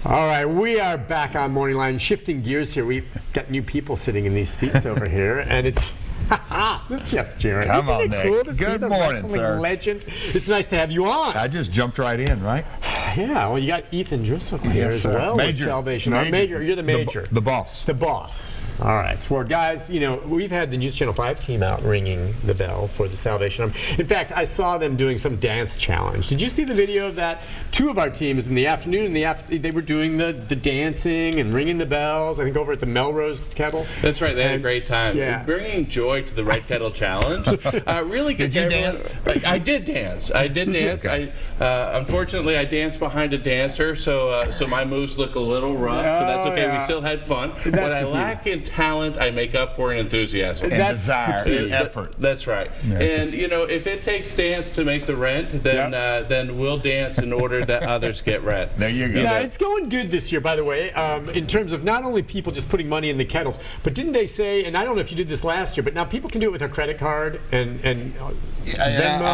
All right, we are back on Morning Line, shifting gears here. We've got new people sitting in these seats over here, and it's this is Jeff Jarrett. Come Isn't on, it Nick. cool to see Good the morning, wrestling sir. legend? It's nice to have you on. I just jumped right in, right? Yeah, well, you got Ethan Driscoll here as sir. well. Major. With Salvation. Major. You're the major. The boss. The boss. All right. Well, guys, you know, we've had the News Channel 5 team out ringing the bell for the Salvation Army. In fact, I saw them doing some dance challenge. Did you see the video of that? Two of our teams in the afternoon, they were doing the dancing and ringing the bells, I think over at the Melrose Kettle. That's right. They had a great time. Yeah. Bringing joy to the Red Kettle Challenge. Really gets Did you everyone. dance? I did dance. I did dance. Okay. Unfortunately, I danced behind a dancer, so my moves look a little rough, but that's okay. yeah. We still had fun. That's What I the key. lack in talent, I make up for in enthusiasm. And That's the desire key. and effort. That's right. Yeah. And you know, if it takes dance to make the rent, then we'll dance in order that others get rent. There you go. Yeah, it's going good this year, by the way, in terms of not only people just putting money in the kettles, but didn't they say, and I don't know if you did this last year, but now people can do it with their credit card and Venmo.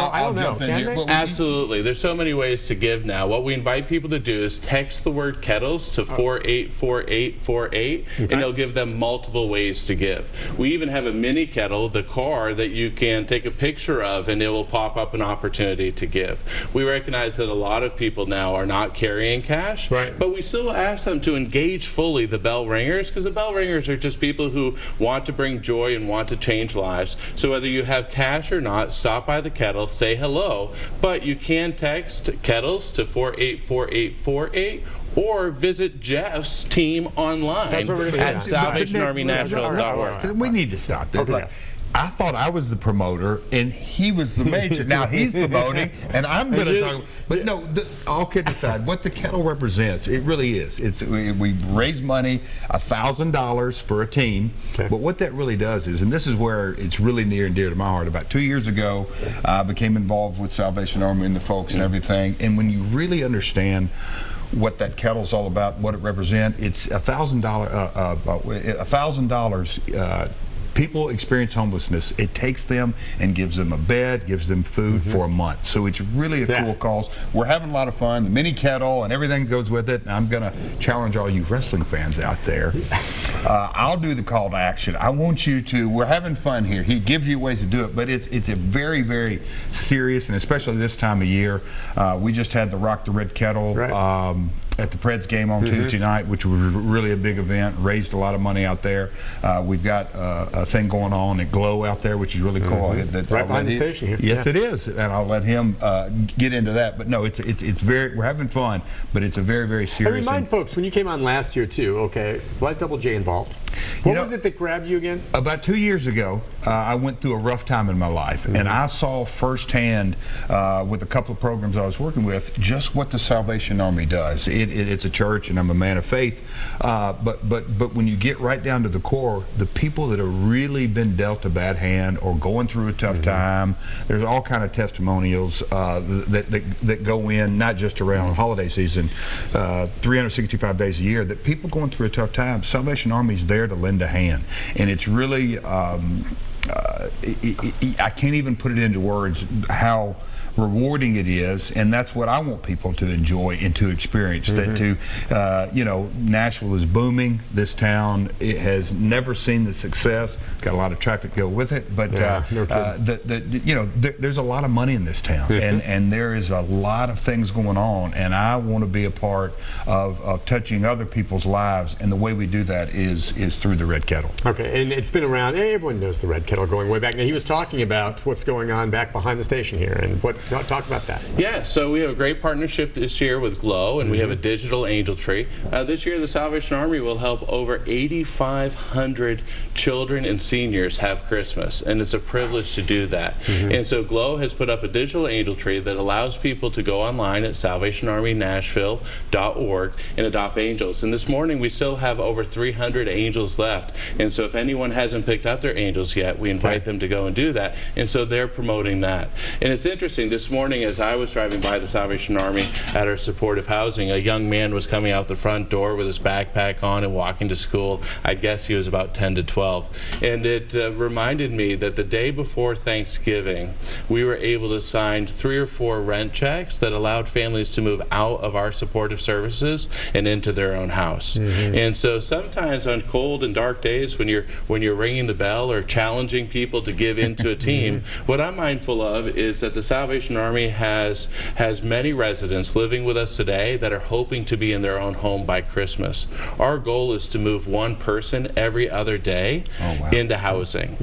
I don't know. jump in Can here. they? Well, Absolutely. There's so many ways to give now. What we invite people to do is text the word kettles to 484848, and it'll give them multiple ways to give. We even have a mini kettle, the car, that you can take a picture of, and it will pop up an opportunity to give. We recognize that a lot of people now are not carrying cash, Right. but we still ask them to engage fully the bell ringers, because the bell ringers are just people who want to bring joy and want to change lives. So whether you have cash or not, stop by the kettle, say hello, but you can text kettles to 484848 or visit Jeff's team online That's what we're gonna do at now. salvationarmynashville.org. We need to stop this. Okay. Like, I thought I was the promoter and he was the major. Now he's promoting and I'm going to talk. But no, all kidding aside, what the kettle represents, it really is. We raise money, $1,000 for a team. Okay. But what that really does is, and this is where it's really near and dear to my heart. About 2 years ago, I became involved with Salvation Army and the folks and everything. And when you really understand what that kettle's all about, what it represents, it's $1,000. People experience homelessness. It takes them and gives them a bed, gives them food for a month. So it's really a cool cause. We're having a lot of fun. The mini kettle and everything goes with it. And I'm going to challenge all you wrestling fans out there. I'll do the call to action. I want you to, we're having fun here. He gives you ways to do it, but it's a very, very serious, and especially this time of year. We just had the Rock the Red Kettle. Right. At the Preds game on Tuesday night, which was really a big event, raised a lot of money out there. We've got a thing going on at Glow out there, which is really cool. Right behind the station here. Yes, it is, and I'll let him get into that. But no, it's very, we're having fun, but it's a very, very I serious. remind folks, when you came on last year too, okay, was Double J involved? What was it that grabbed you again? About 2 years ago, I went through a rough time in my life, and I saw firsthand with a couple of programs I was working with just what the Salvation Army does. It's a church, and I'm a man of faith. But when you get right down to the core, the people that have really been dealt a bad hand or going through a tough time, there's all kind of testimonials that go in, not just around holiday season, 365 days a year, that people going through a tough time, Salvation Army's there to lend a hand. And it's really, I can't even put it into words how rewarding it is, and that's what I want people to enjoy and to experience. That you know, Nashville is booming. This town, it has never seen the success. Got a lot of traffic go with it, but you know, there's a lot of money in this town, and there is a lot of things going on, and I want to be a part of touching other people's lives, and the way we do that is through the Red Kettle. Okay, and it's been around. Everyone knows the Red Kettle going way back. Now, he was talking about what's going on back behind the station here, and talk about that. Yeah, so we have a great partnership this year with Glow, and we have a digital angel tree. This year, the Salvation Army will help over 8,500 children and seniors have Christmas, and it's a privilege to do that. And so Glow has put up a digital angel tree that allows people to go online at salvationarmynashville.org and adopt angels. And this morning, we still have over 300 angels left. And so if anyone hasn't picked up their angels yet, we invite them to go and do that. And so they're promoting that. And it's interesting, this morning, as I was driving by the Salvation Army at our supportive housing, a young man was coming out the front door with his backpack on and walking to school. I guess he was about 10 to 12. And it reminded me that the day before Thanksgiving, we were able to sign 3 or 4 rent checks that allowed families to move out of our supportive services and into their own house. And so sometimes on cold and dark days when you're ringing the bell or challenging people to give into a team, what I'm mindful of is that the Salvation Army has many residents living with us today that are hoping to be in their own home by Christmas. Our goal is to move one person every other day into housing.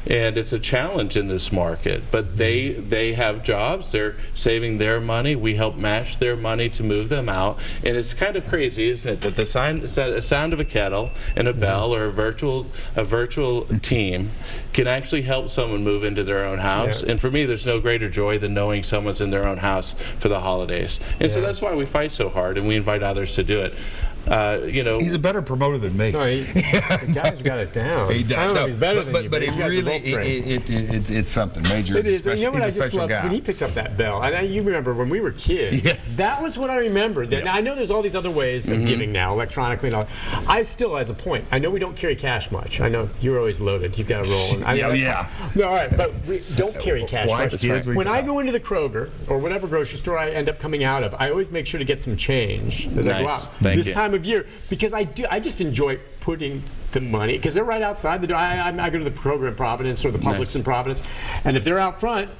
And it's a challenge in this market, but they have jobs, they're saving their money, we help match their money to move them out, and it's kind of crazy, isn't it, that the sound of a kettle and a bell or a virtual team can actually help someone move into their own house. And for me, there's no greater joy than knowing someone's in their own house for the holidays. And so that's why we fight so hard and we invite others to do it. You know, he's a better promoter than me. No, the guy's got it down. He does. I don't know if he's better than you, but it really, it's something major. It is. You know what I just loved guy. when he picked up that bell, and you remember when we were kids. That was what I remembered. Now, I know there's all these other ways of giving now, electronically and all. I still, as a point, I know we don't carry cash much. I know you're always loaded. You've got to roll. No, all right, but we don't carry cash much. When I go into the Kroger or whatever grocery store I end up coming out of, I always make sure to get some change as I go out. This time of year, because I just enjoy putting the money, because they're right outside the door. I go to the Kroger in Providence or the Publix in Providence, and if they're out front,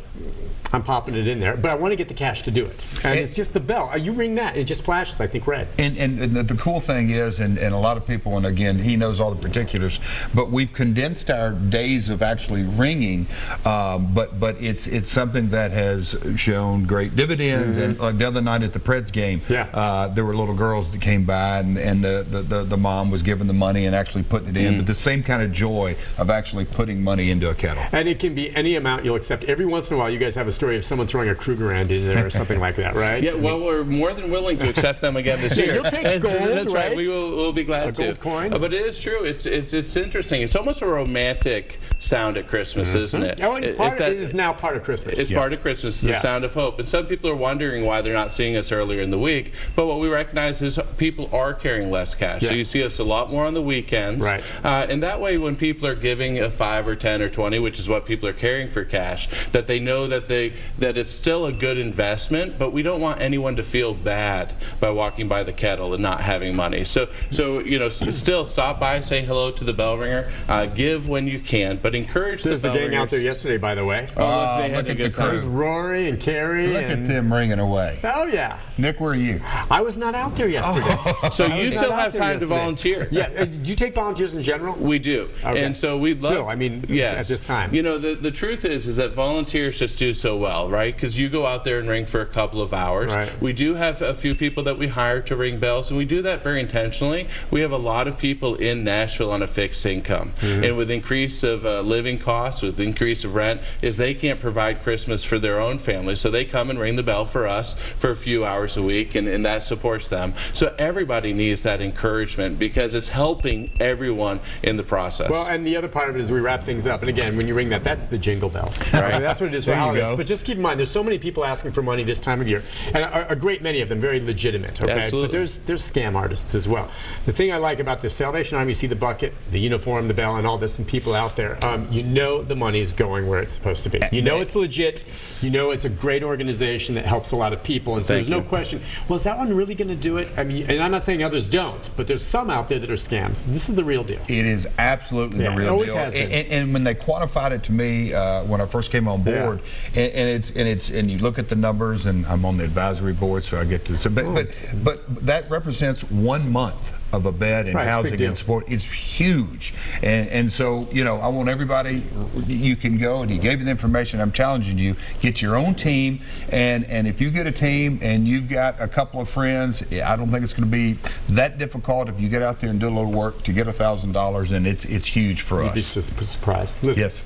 I'm popping it in there, but I want to get the cash to do it. And it's just the bell. You ring that, it just flashes, I think, red. And the cool thing is, and a lot of people, and again, he knows all the particulars, but we've condensed our days of actually ringing, but it's something that has shown great dividends. And like the other night at the Preds game, there were little girls that came by, and the mom was giving the money and actually putting it in, but the same kind of joy of actually putting money into a kettle. And it can be any amount you'll accept. Every once in a while, you guys have a story of someone throwing a Krugerrand in there or something like that, right? Yeah, well, we're more than willing to accept them again this year. You'll take gold, that's right? We'll be glad to. A gold coin? But it is true. It's interesting. It's almost a romantic sound at Christmas, isn't it? Oh, and it is now part of Christmas. It's part of Christmas. It's the sound of hope. And some people are wondering why they're not seeing us earlier in the week. But what we recognize is people are carrying less cash. So you see us a lot more on the weekends. Right. And that way, when people are giving a 5 or 10 or 20, which is what people are carrying for cash, that they know that it's still a good investment, but we don't want anyone to feel bad by walking by the kettle and not having money. So you know, still stop by, say hello to the bell ringer, give when you can, but encourage There's the the bell gang ringers. out there yesterday, by the way. Oh, look, they had a good time. There's Rory and Carrie. Look at them ringing away. Oh, yeah. Nick, where are you? I was not out there yesterday. So you still have time to volunteer. Yeah. Do you take volunteers in general? We do. Okay. And so we'd love. Still, I mean, at this time. You know, the truth is that volunteers just do so well, right? Because you go out there and ring for a couple of hours. Right. We do have a few people that we hire to ring bells, and we do that very intentionally. We have a lot of people in Nashville on a fixed income. And with increase of living costs, with increase of rent, is they can't provide Christmas for their own families. So they come and ring the bell for us for a few hours a week, and that supports them. So everybody needs that encouragement because it's helping everyone in the process. Well, and the other part of it is we wrap things up. And again, when you ring that, that's the jingle bells. Right? I mean, that's what it is for holidays. But just keep in mind, there's so many people asking for money this time of year, and a great many of them very legitimate. Okay, absolutely. But there's scam artists as well. The thing I like about the Salvation Army, you see the bucket, the uniform, the bell, and all this, and people out there. You know the money's going where it's supposed to be. You know it's legit. You know it's a great organization that helps a lot of people, and so there's no question. Well, is that one really going to do it? I mean, and I'm not saying others don't, but there's some out there that are scams. This is the real deal. It is absolutely the real deal. It always has been. And when they quantified it to me when I first came on board, and you look at the numbers, and I'm on the advisory board, so I get to. But that represents 1 month of a bed and housing and support. It's huge, and so you know I want everybody. You can go, and he gave you the information. I'm challenging you: get your own team, and if you get a team and you've got a couple of friends, I don't think it's going to be that difficult if you get out there and do a little work to get $1,000, and it's huge for us. You'd be surprised. Listen, yes,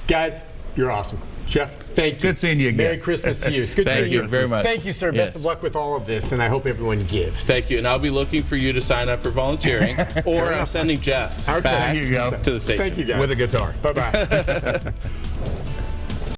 guys, you're awesome. Jeff, thank you. Good seeing you again. Merry Christmas to you. It's good seeing you. Thank you very much. Thank you, sir. Yes. Best of luck with all of this, and I hope everyone gives. Thank you, and I'll be looking for you to sign up for volunteering, or I'm sending Jeff back Here you go. to the station. Thank you, guys. With a guitar. Bye-bye.